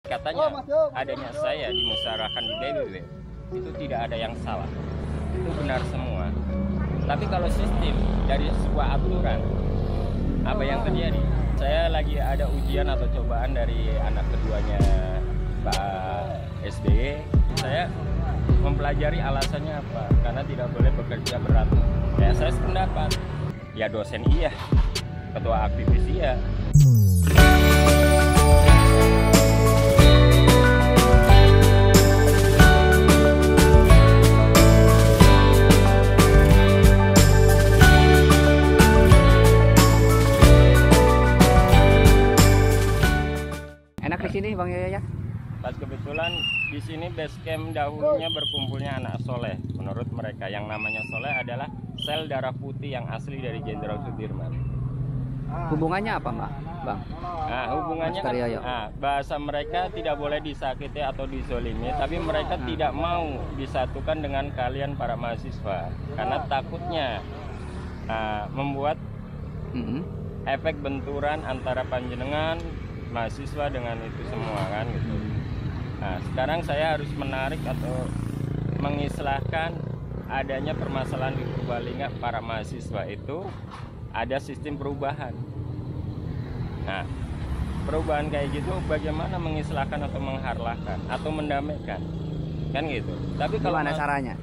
Katanya adanya saya dimusyawarahkan di PBB itu tidak ada yang salah, itu benar semua. Tapi kalau sistem dari sebuah aturan, apa yang terjadi? Saya lagi ada ujian atau cobaan dari anak keduanya Pak SBY. Saya mempelajari alasannya apa, karena tidak boleh bekerja berat. Ya saya sependapat, ya dosen iya, ketua aktivis iya. Enak di sini Bang Yoyo ya? Pas kebetulan di sini base camp dahulunya berkumpulnya anak soleh. Menurut mereka yang namanya soleh adalah sel darah putih yang asli dari Jenderal Sudirman. Hubungannya apa Mbak? Bang? Nah, hubungannya kan bahasa mereka tidak boleh disakiti atau dizolimi, tapi mereka tidak mau disatukan dengan kalian para mahasiswa karena takutnya membuat efek benturan antara panjenengan mahasiswa dengan itu semua kan gitu. Nah, sekarang saya harus menarik atau mengislahkan adanya permasalahan di Purbalingga para mahasiswa itu ada sistem perubahan. Nah, perubahan kayak gitu bagaimana mengislahkan atau mengharlahkan atau mendamaikan kan gitu. Tapi kalau gimana caranya?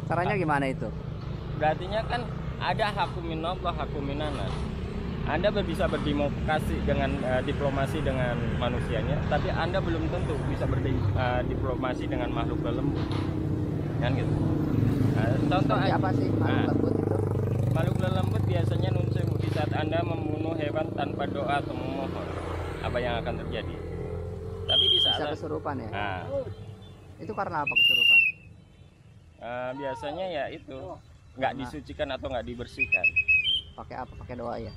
Caranya gimana itu? Berartinya kan ada hakuminallah hakuminanas. Anda bisa berdemokrasi dengan diplomasi dengan manusianya, tapi Anda belum tentu bisa berdiplomasi dengan makhluk lembut, kan gitu. Contoh apa sih makhluk lembut itu? Makhluk lembut biasanya nunsewu di saat Anda membunuh hewan tanpa doa atau memohon, apa yang akan terjadi? Tapi di saat bisa kesurupan ya? Itu karena apa kesurupan? Biasanya ya itu nggak disucikan atau nggak dibersihkan. Pakai apa? Pakai doa ya?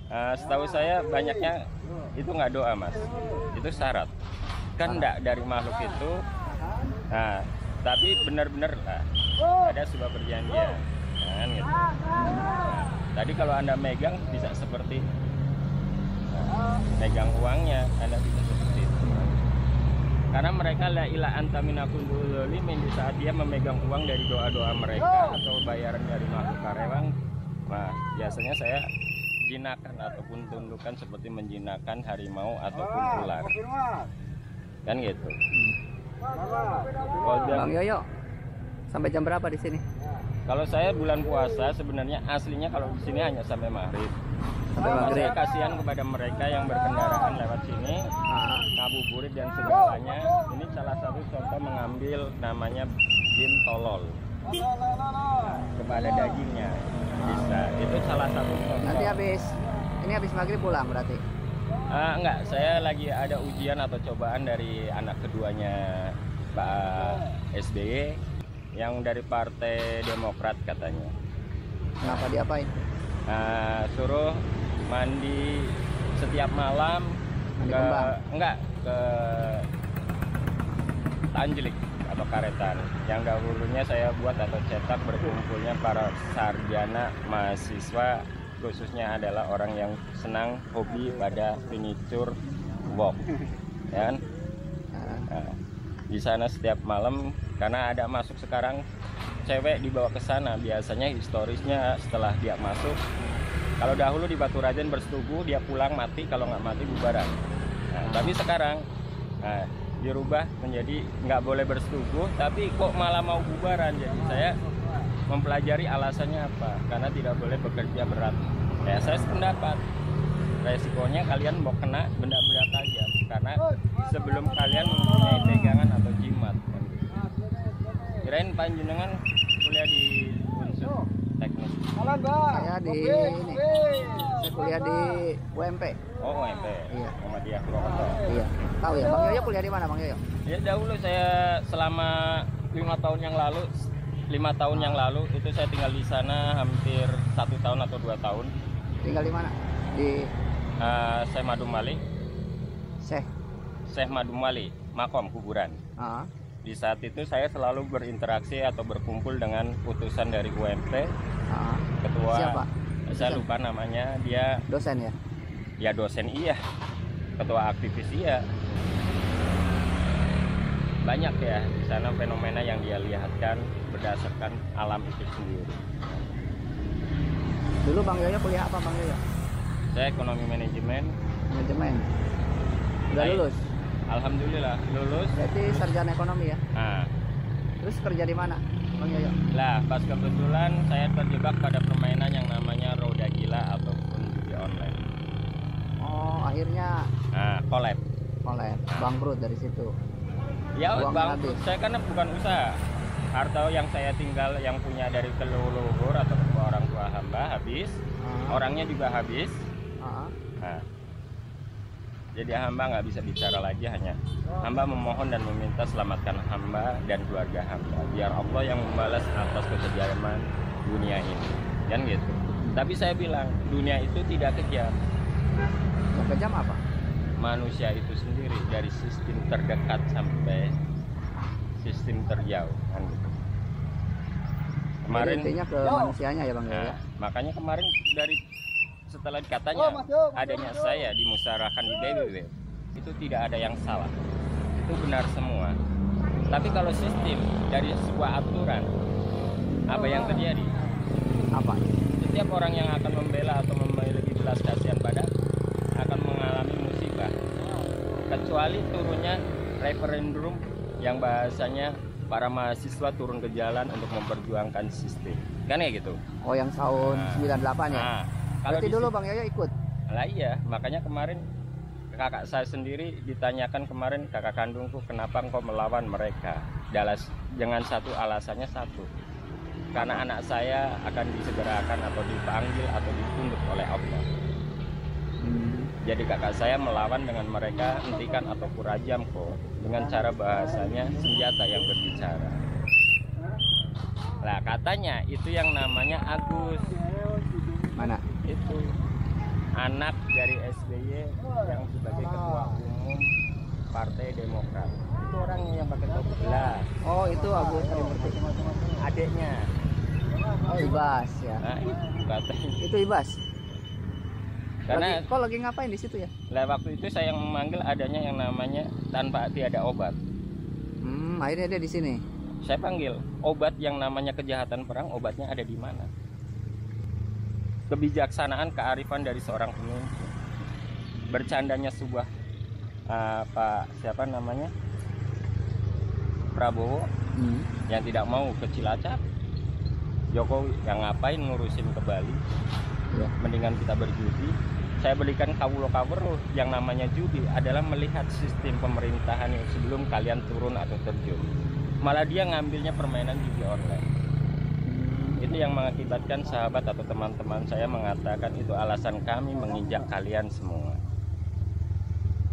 Setahu saya banyaknya itu nggak doa mas, itu syarat kan enggak dari makhluk itu. Nah, tapi benar-benar lah ada sebuah perjanjian kan gitu. Tadi kalau Anda megang bisa seperti megang uangnya, Anda bisa seperti itu karena mereka la ila anta minakun dzalimin. Di saat dia memegang uang dari doa-doa mereka atau bayaran dari makhluk karyawan, nah biasanya saya jinakan ataupun tundukan seperti menjinakkan harimau ataupun ular kan gitu. Bang Yoyo sampai jam berapa di sini? Kalau saya bulan puasa sebenarnya aslinya kalau di sini hanya sampai maghrib. Saya kasihan kepada mereka yang berkendaraan lewat sini, ngabuburit dan segalanya. Ini salah satu contoh mengambil namanya jin tolol kepada dagingnya. Bisa, itu salah satu contoh. Nanti habis maghrib pulang berarti? Enggak, saya lagi ada ujian atau cobaan dari anak keduanya Pak SBY yang dari Partai Demokrat katanya. Kenapa diapain? Suruh mandi setiap malam ke Tanjelik atau Karetan yang dahulunya saya buat atau cetak berkumpulnya para sarjana mahasiswa, khususnya adalah orang yang senang hobi pada furniture box ya kan? Di sana setiap malam karena ada masuk sekarang cewek dibawa ke sana, biasanya historisnya setelah dia masuk, kalau dahulu di Baturaden bersetubuh dia pulang mati, kalau nggak mati bubaran. Tapi sekarang dirubah menjadi nggak boleh bersetubuh tapi kok malah mau bubaran. Jadi saya mempelajari alasannya apa, karena tidak boleh bekerja berat. Ya saya sependapat resikonya kalian mau kena benda-benda tajam karena sebelum kalian mempunyai pegangan atau jimat. Kirain panjenengan kuliah di Unsur Teknik. Saya saya kuliah di UMP. Oh UMP. Iya. Muhammadiyah Purwokerto. Iya. Tahu ya Bang Yoyo kuliah di mana Bang Yoyo? Ya dahulu saya selama 5 tahun yang lalu itu saya tinggal di sana hampir 1 tahun atau 2 tahun. Tinggal di mana? Di Syekh Madumali. Syekh Madumali, makom kuburan. Di saat itu saya selalu berinteraksi atau berkumpul dengan utusan dari UMP. Ketua siapa? Saya lupa namanya, dia dosen ya? Ya dosen iya, ketua aktivis iya. banyak ya di sana fenomena yang dia lihatkan berdasarkan alam itu sendiri. Dulu Bang Yoyo kuliah apa Bang Yoyo? Saya ekonomi manajemen. Manajemen. Udah Baik. lulus? Alhamdulillah lulus. Berarti sarjana ekonomi ya? Nah, Terus kerja di mana Bang Yoyo? lah pas kebetulan saya terjebak pada permainan yang namanya roda gila ataupun judi online. Oh, akhirnya Collab. bangkrut dari situ. Ya Uangnya bang, habis. saya kan bukan usaha. Harta yang saya tinggal yang punya dari leluhur atau orang tua hamba habis, orangnya juga habis. Nah, jadi hamba nggak bisa bicara lagi, hanya hamba memohon dan meminta selamatkan hamba dan keluarga hamba, biar Allah yang membalas atas kekejaman dunia ini, kan gitu. Tapi saya bilang dunia itu tidak kejam, Yang kejam apa? manusia itu sendiri dari sistem terdekat sampai sistem terjauh, kan gitu. Kemarin Jadi intinya ke manusianya ya Bang Yoyo? nah, makanya kemarin dari setelah katanya adanya saya dimusyawarahkan di BBB, itu tidak ada yang salah, itu benar semua. Tapi kalau sistem dari sebuah aturan, apa yang terjadi? Apa? Setiap orang yang akan membela atau memiliki belas kasihan pada akan mengalami musibah, kecuali turunnya referendum yang bahasanya para mahasiswa turun ke jalan untuk memperjuangkan sistem, kan ya gitu. Oh, yang tahun 98 ya? Kalau Berarti dulu Bang Yoyo ikut? lah iya, makanya kemarin kakak saya sendiri ditanyakan kemarin, kakak kandungku, kenapa engkau melawan mereka? Dengan satu alasannya satu, karena anak saya akan disegerakan atau dipanggil atau ditunduk oleh Allah. Jadi kakak saya melawan dengan mereka, hentikan atau kurajam kok, dengan cara bahasanya senjata yang berbicara. Lah katanya itu yang namanya Agus. Mana? Itu anak dari SBY yang sebagai ketua umum Partai Demokrat. Itu orang yang pakai topi gelas. Oh, itu Agus Harimurti. Adiknya. Oh, Ibas ya. Nah, itu katanya. Itu Ibas. Karena Kok lagi ngapain di situ ya? lah waktu itu saya yang memanggil adanya yang namanya tanpa tiada obat. Akhirnya dia di sini. Saya panggil obat yang namanya kejahatan perang, obatnya ada di mana? Kebijaksanaan, kearifan dari seorang pemimpin. Bercandanya sebuah Pak siapa namanya? Prabowo yang tidak mau ke Cilacap. Jokowi yang ngapain ngurusin ke Bali? Ya. Mendingan kita berjudi. Saya belikan kawulo yang namanya judi adalah melihat sistem pemerintahan yang sebelum kalian turun atau terjun. Malah dia ngambilnya permainan judi online. Itu yang mengakibatkan sahabat atau teman-teman saya mengatakan itu alasan kami menginjak kalian semua.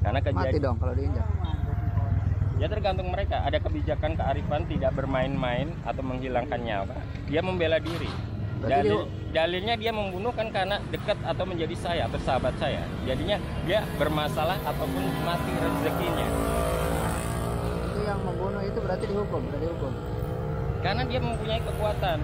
Karena Mati dong kalau diinjak. ya tergantung mereka. Ada kebijakan kearifan tidak bermain-main atau menghilangkan nyawa. Dia membela diri. Dalilnya dia membunuh kan karena dekat atau menjadi saya atau sahabat saya. Jadinya dia bermasalah ataupun mati rezekinya. Itu yang membunuh itu berarti dihukum, Karena dia mempunyai kekuatan.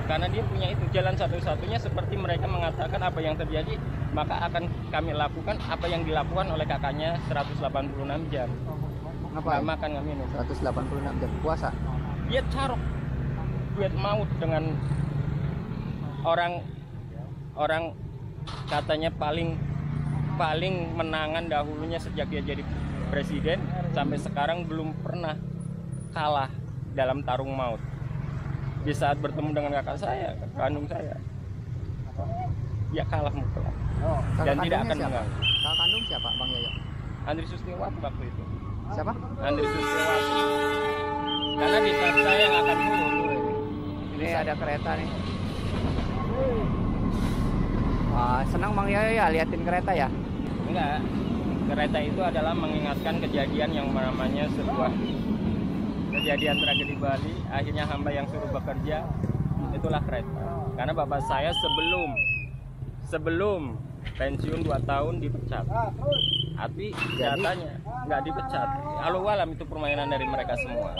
Karena dia punya itu jalan satu-satunya seperti mereka mengatakan apa yang terjadi, maka akan kami lakukan apa yang dilakukan oleh kakaknya 186 jam. Ngapain? Nggak makan, nggak minum. 186 jam puasa. Dia carok duit maut dengan orang katanya paling menangan dahulunya sejak dia jadi presiden sampai sekarang belum pernah kalah dalam tarung maut. Di saat bertemu dengan kakak saya, kandung saya, dia kalah mutlak dan tidak akan mengganggu. Kakak kandung siapa Bang Yoyo? Andri Sustiawati waktu itu. Siapa? Andri Sustiawati. Karena di saat saya yang akan turun. Ini ada kereta nih. Wah, senang Bang Yoyo ya liatin kereta ya? Enggak. Kereta itu adalah mengingatkan kejadian yang namanya sebuah kejadian tragedi Bali. Akhirnya hamba yang suruh bekerja, itulah kereta. Karena bapak saya sebelum pensiun 2 tahun dipecat. Tapi nyatanya nggak dipecat. Alu alam itu permainan dari mereka semua.